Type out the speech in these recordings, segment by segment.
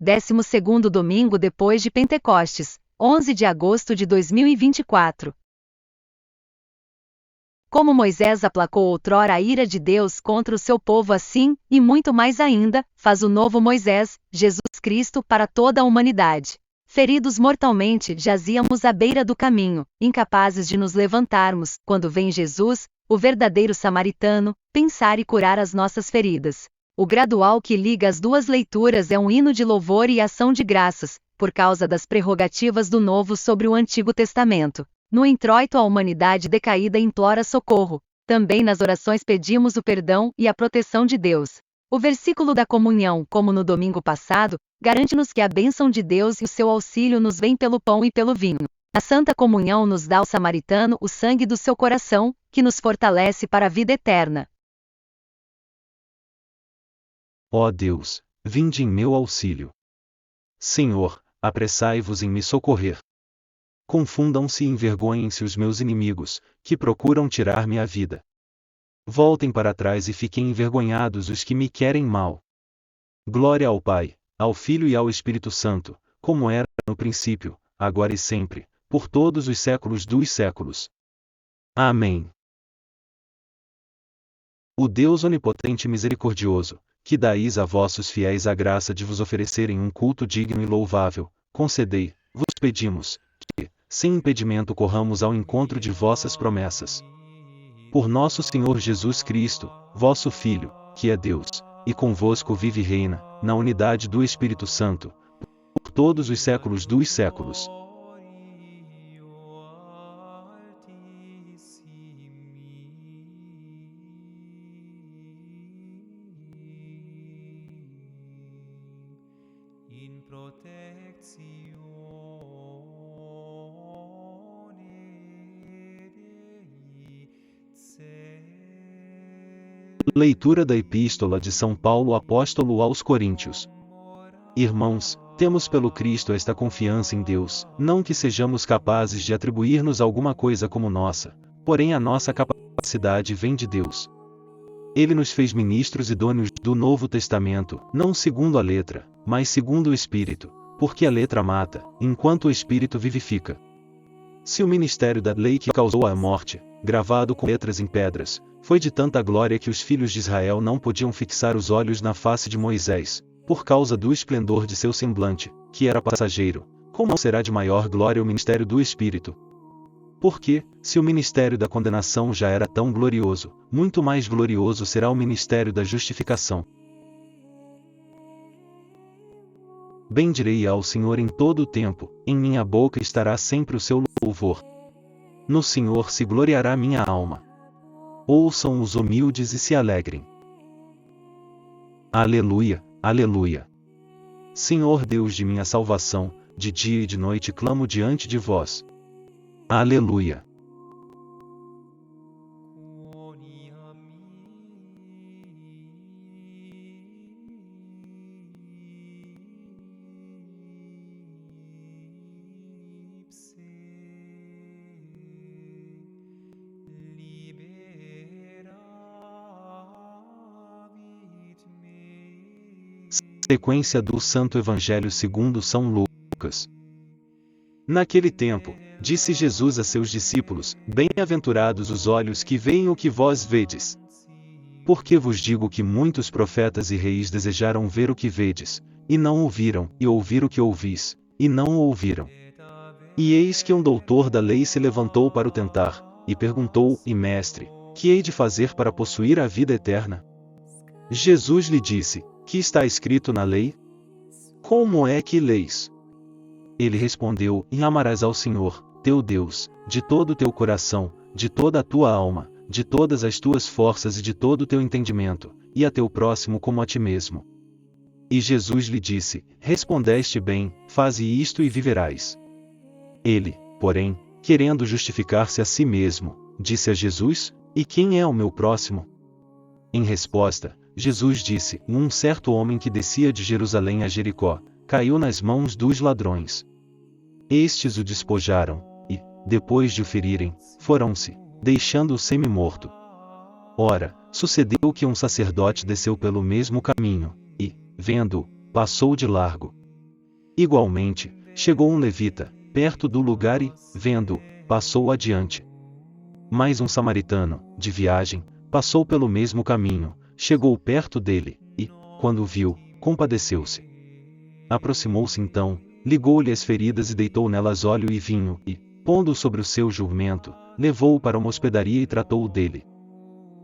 12º domingo depois de Pentecostes, 11 de agosto de 2024. Como Moisés aplacou outrora a ira de Deus contra o seu povo, assim, e muito mais ainda, faz o novo Moisés, Jesus Cristo, para toda a humanidade. Feridos mortalmente, jazíamos à beira do caminho, incapazes de nos levantarmos, quando vem Jesus, o verdadeiro samaritano, pensar e curar as nossas feridas. O gradual que liga as duas leituras é um hino de louvor e ação de graças, por causa das prerrogativas do Novo sobre o Antigo Testamento. No introito, a humanidade decaída implora socorro. Também nas orações pedimos o perdão e a proteção de Deus. O versículo da comunhão, como no domingo passado, garante-nos que a bênção de Deus e o seu auxílio nos vem pelo pão e pelo vinho. A Santa Comunhão nos dá ao samaritano o sangue do seu coração, que nos fortalece para a vida eterna. Ó Deus, vinde em meu auxílio. Senhor, apressai-vos em me socorrer. Confundam-se e envergonhem-se os meus inimigos, que procuram tirar-me a vida. Voltem para trás e fiquem envergonhados os que me querem mal. Glória ao Pai, ao Filho e ao Espírito Santo, como era no princípio, agora e sempre, por todos os séculos dos séculos. Amém. O Deus onipotente e misericordioso, que dais a vossos fiéis a graça de vos oferecerem um culto digno e louvável, concedei, vos pedimos, que, sem impedimento corramos ao encontro de vossas promessas. Por nosso Senhor Jesus Cristo, vosso Filho, que é Deus, e convosco vive e reina, na unidade do Espírito Santo, por todos os séculos dos séculos. Leitura da Epístola de São Paulo Apóstolo aos Coríntios. Irmãos, temos pelo Cristo esta confiança em Deus, não que sejamos capazes de atribuir-nos alguma coisa como nossa, porém a nossa capacidade vem de Deus. Ele nos fez ministros idôneos do Novo Testamento, não segundo a letra, mas segundo o Espírito, porque a letra mata, enquanto o Espírito vivifica. Se o ministério da lei que causou a morte, gravado com letras em pedras, foi de tanta glória que os filhos de Israel não podiam fixar os olhos na face de Moisés, por causa do esplendor de seu semblante, que era passageiro, como será de maior glória o ministério do Espírito? Porque, se o ministério da condenação já era tão glorioso, muito mais glorioso será o ministério da justificação. Bendirei ao Senhor em todo o tempo, em minha boca estará sempre o seu louvor. No Senhor se gloriará minha alma. Ouçam os humildes e se alegrem. Aleluia, aleluia. Senhor Deus de minha salvação, de dia e de noite clamo diante de vós. Aleluia. Sequência do Santo Evangelho segundo São Lucas. Naquele tempo, disse Jesus a seus discípulos: Bem-aventurados os olhos que veem o que vós vedes. Porque vos digo que muitos profetas e reis desejaram ver o que vedes, e não o viram, e ouvir o que ouvis, e não o ouviram. E eis que um doutor da lei se levantou para o tentar, e perguntou: E mestre, que hei de fazer para possuir a vida eterna? Jesus lhe disse: Que está escrito na lei? Como é que leis? Ele respondeu: E amarás ao Senhor, teu Deus, de todo o teu coração, de toda a tua alma, de todas as tuas forças e de todo o teu entendimento, e a teu próximo como a ti mesmo. E Jesus lhe disse: Respondeste bem, faze isto e viverás. Ele, porém, querendo justificar-se a si mesmo, disse a Jesus: E quem é o meu próximo? Em resposta, Jesus disse: Um certo homem que descia de Jerusalém a Jericó, caiu nas mãos dos ladrões. Estes o despojaram, e, depois de o ferirem, foram-se, deixando-o semi-morto. Ora, sucedeu que um sacerdote desceu pelo mesmo caminho, e, vendo-o, passou de largo. Igualmente, chegou um levita, perto do lugar e, vendo-o, passou adiante. Mas um samaritano, de viagem, passou pelo mesmo caminho, chegou perto dele, e, quando o viu, compadeceu-se. Aproximou-se então, ligou-lhe as feridas e deitou nelas óleo e vinho, e, pondo-o sobre o seu jumento, levou-o para uma hospedaria e tratou-o dele.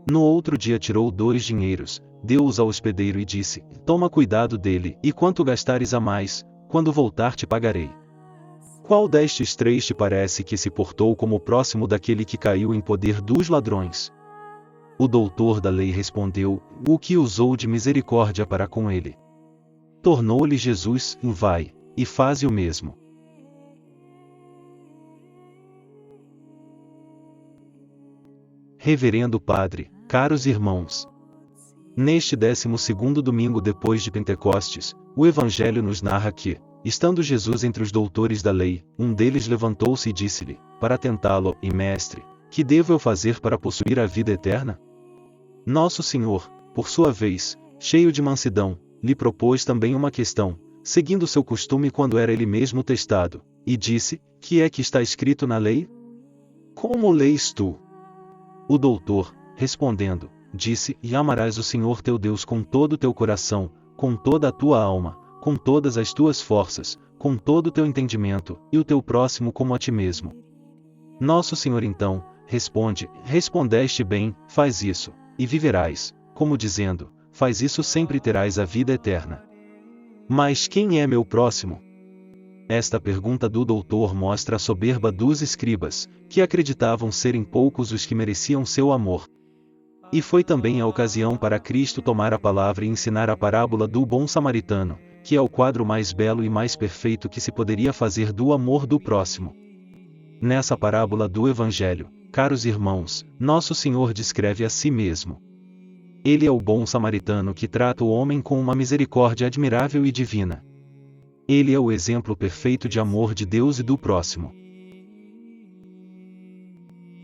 No outro dia tirou 2 dinheiros, deu-os ao hospedeiro e disse: Toma cuidado dele, e quanto gastares a mais, quando voltar te pagarei. Qual destes 3 te parece que se portou como o próximo daquele que caiu em poder dos ladrões? O doutor da lei respondeu: O que usou de misericórdia para com ele. Tornou-lhe Jesus: Vai, e faze o mesmo. Reverendo Padre, caros irmãos. Neste 12º domingo depois de Pentecostes, o Evangelho nos narra que, estando Jesus entre os doutores da lei, um deles levantou-se e disse-lhe, para tentá-lo: E mestre, que devo eu fazer para possuir a vida eterna? Nosso Senhor, por sua vez, cheio de mansidão, lhe propôs também uma questão, seguindo seu costume quando era ele mesmo testado, e disse: Que é que está escrito na lei? Como lês tu? O doutor, respondendo, disse: E amarás o Senhor teu Deus com todo o teu coração, com toda a tua alma, com todas as tuas forças, com todo o teu entendimento, e o teu próximo como a ti mesmo. Nosso Senhor então, responde: Respondeste bem, faz isso, e viverás, como dizendo: Faz isso sempre e terás a vida eterna. Mas quem é meu próximo? Esta pergunta do doutor mostra a soberba dos escribas, que acreditavam serem poucos os que mereciam seu amor. E foi também a ocasião para Cristo tomar a palavra e ensinar a parábola do bom samaritano, que é o quadro mais belo e mais perfeito que se poderia fazer do amor do próximo. Nessa parábola do Evangelho, caros irmãos, Nosso Senhor descreve a si mesmo. Ele é o bom samaritano que trata o homem com uma misericórdia admirável e divina. Ele é o exemplo perfeito de amor de Deus e do próximo.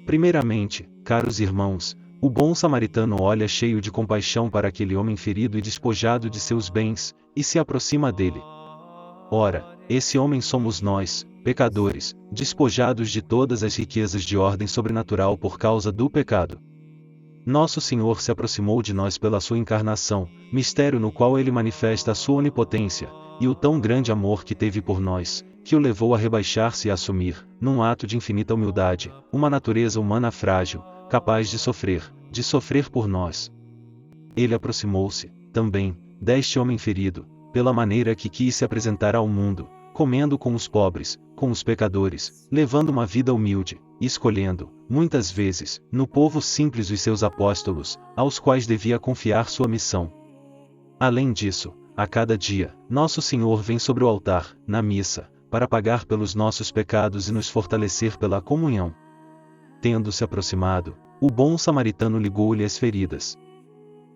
Primeiramente, caros irmãos, o bom samaritano olha cheio de compaixão para aquele homem ferido e despojado de seus bens, e se aproxima dele. Ora, esse homem somos nós, pecadores, despojados de todas as riquezas de ordem sobrenatural por causa do pecado. Nosso Senhor se aproximou de nós pela sua encarnação, mistério no qual ele manifesta a sua onipotência, e o tão grande amor que teve por nós, que o levou a rebaixar-se e a assumir, num ato de infinita humildade, uma natureza humana frágil, capaz de sofrer por nós. Ele aproximou-se, também, deste homem ferido, pela maneira que quis se apresentar ao mundo, comendo com os pobres, com os pecadores, levando uma vida humilde, e escolhendo, muitas vezes, no povo simples os seus apóstolos, aos quais devia confiar sua missão. Além disso, a cada dia, Nosso Senhor vem sobre o altar, na missa, para pagar pelos nossos pecados e nos fortalecer pela comunhão. Tendo-se aproximado, o bom samaritano ligou-lhe as feridas.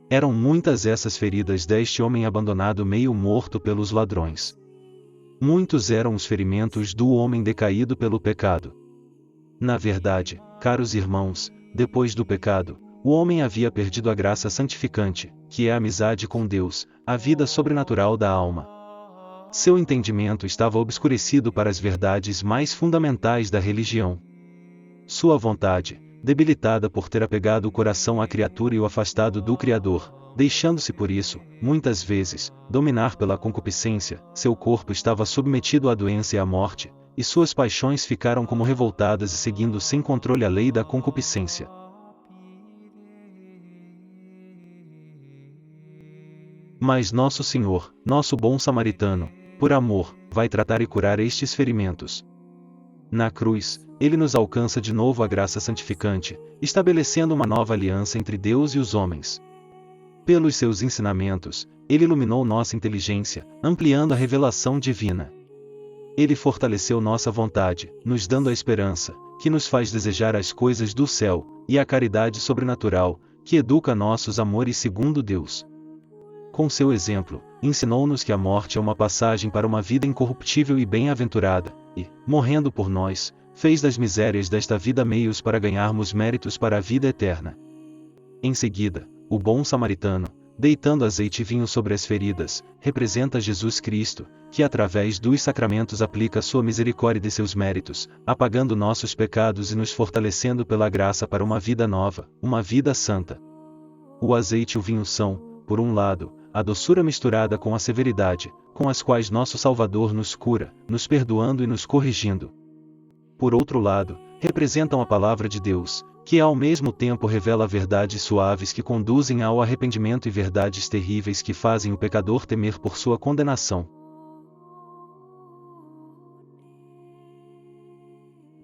Eram muitas essas feridas deste homem abandonado meio morto pelos ladrões. Muitos eram os ferimentos do homem decaído pelo pecado. Na verdade, caros irmãos, depois do pecado, o homem havia perdido a graça santificante, que é a amizade com Deus, a vida sobrenatural da alma. Seu entendimento estava obscurecido para as verdades mais fundamentais da religião. Sua vontade, debilitada por ter apegado o coração à criatura e o afastado do Criador, deixando-se por isso, muitas vezes, dominar pela concupiscência, seu corpo estava submetido à doença e à morte, e suas paixões ficaram como revoltadas e seguindo sem controle a lei da concupiscência. Mas Nosso Senhor, nosso bom samaritano, por amor, vai tratar e curar estes ferimentos. Na cruz, ele nos alcança de novo a graça santificante, estabelecendo uma nova aliança entre Deus e os homens. Pelos seus ensinamentos, ele iluminou nossa inteligência, ampliando a revelação divina. Ele fortaleceu nossa vontade, nos dando a esperança, que nos faz desejar as coisas do céu, e a caridade sobrenatural, que educa nossos amores segundo Deus. Com seu exemplo, ensinou-nos que a morte é uma passagem para uma vida incorruptível e bem-aventurada, e, morrendo por nós, fez das misérias desta vida meios para ganharmos méritos para a vida eterna. Em seguida, o bom samaritano, deitando azeite e vinho sobre as feridas, representa Jesus Cristo, que através dos sacramentos aplica sua misericórdia e seus méritos, apagando nossos pecados e nos fortalecendo pela graça para uma vida nova, uma vida santa. O azeite e o vinho são, por um lado, a doçura misturada com a severidade, com as quais nosso Salvador nos cura, nos perdoando e nos corrigindo. Por outro lado, representam a palavra de Deus, que ao mesmo tempo revela verdades suaves que conduzem ao arrependimento e verdades terríveis que fazem o pecador temer por sua condenação.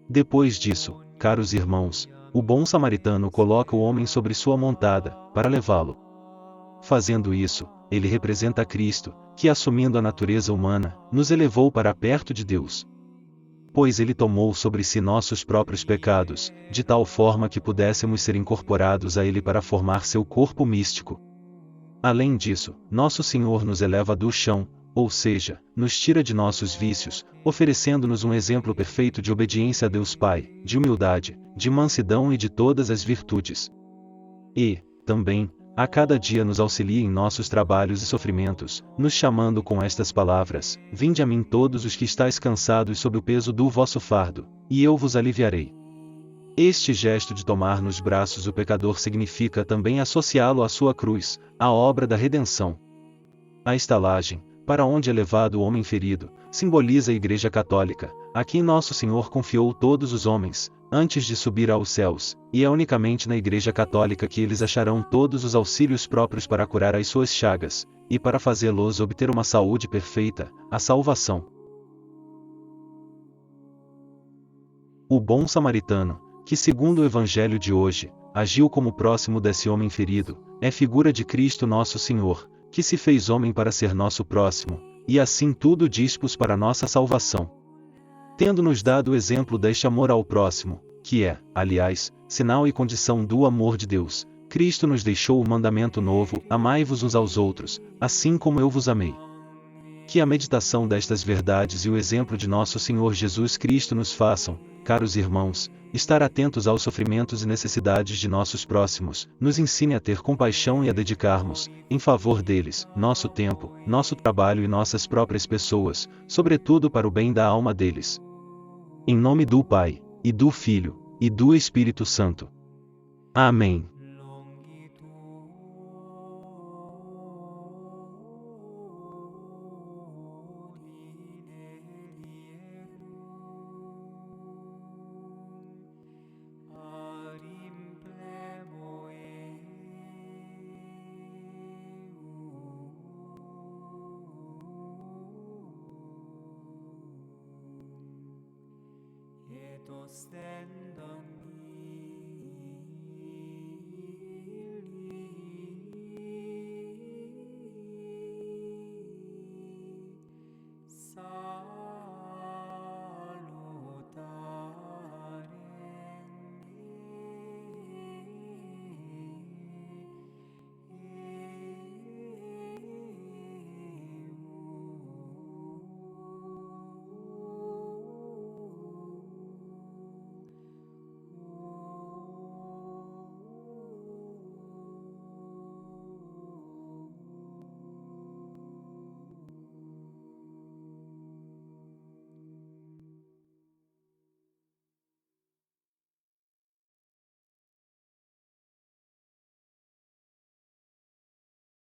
Depois disso, caros irmãos, o bom samaritano coloca o homem sobre sua montada, para levá-lo. Fazendo isso, ele representa Cristo, que assumindo a natureza humana, nos elevou para perto de Deus. Pois ele tomou sobre si nossos próprios pecados, de tal forma que pudéssemos ser incorporados a ele para formar seu corpo místico. Além disso, nosso Senhor nos eleva do chão, ou seja, nos tira de nossos vícios, oferecendo-nos um exemplo perfeito de obediência a Deus Pai, de humildade, de mansidão e de todas as virtudes. E, também, a cada dia nos auxilia em nossos trabalhos e sofrimentos, nos chamando com estas palavras: Vinde a mim todos os que estáis cansados sob o peso do vosso fardo, e eu vos aliviarei. Este gesto de tomar nos braços o pecador significa também associá-lo à sua cruz, à obra da redenção. A estalagem, para onde é levado o homem ferido, simboliza a Igreja Católica, a quem Nosso Senhor confiou todos os homens, antes de subir aos céus, e é unicamente na Igreja Católica que eles acharão todos os auxílios próprios para curar as suas chagas, e para fazê-los obter uma saúde perfeita, a salvação. O bom samaritano, que segundo o Evangelho de hoje, agiu como próximo desse homem ferido, é figura de Cristo Nosso Senhor, que se fez homem para ser nosso próximo, e assim tudo dispôs para nossa salvação. Tendo-nos dado o exemplo deste amor ao próximo, que é, aliás, sinal e condição do amor de Deus, Cristo nos deixou o mandamento novo: amai-vos uns aos outros, assim como eu vos amei. Que a meditação destas verdades e o exemplo de nosso Senhor Jesus Cristo nos façam, caros irmãos, estar atentos aos sofrimentos e necessidades de nossos próximos, nos ensine a ter compaixão e a dedicarmos, em favor deles, nosso tempo, nosso trabalho e nossas próprias pessoas, sobretudo para o bem da alma deles. Em nome do Pai, e do Filho, e do Espírito Santo. Amém. Stella